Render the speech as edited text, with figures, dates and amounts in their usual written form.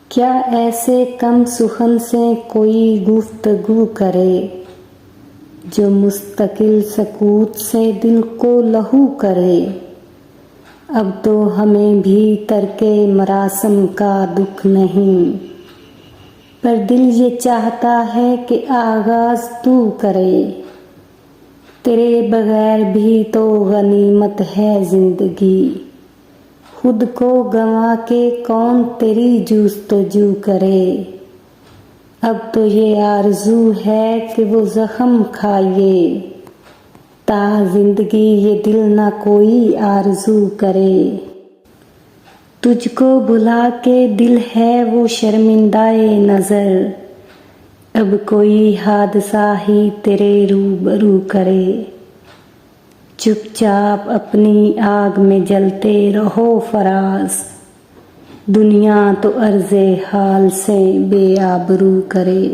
کیا ایسے کم سخن سے کوئی گفتگو کرے جو مستقل سکوت سے دل کو لہو کرے؟ اب تو ہمیں بھی ترک مراسم کا دکھ نہیں، پر دل یہ چاہتا ہے کہ آغاز تو کرے۔ تیرے بغیر بھی تو غنیمت ہے زندگی، خود کو گنوا کے کون تیری جستجو کرے؟ اب تو یہ آرزو ہے کہ وہ زخم کھائے، تا زندگی یہ دل نہ کوئی آرزو کرے۔ تجھ کو بھلا کے دل ہے وہ شرمندہ نظر، اب کوئی حادثہ ہی تیرے روبرو کرے۔ چپ چاپ اپنی آگ میں جلتے رہو فراز، دنیا تو عرض حال سے بے آبرو کرے۔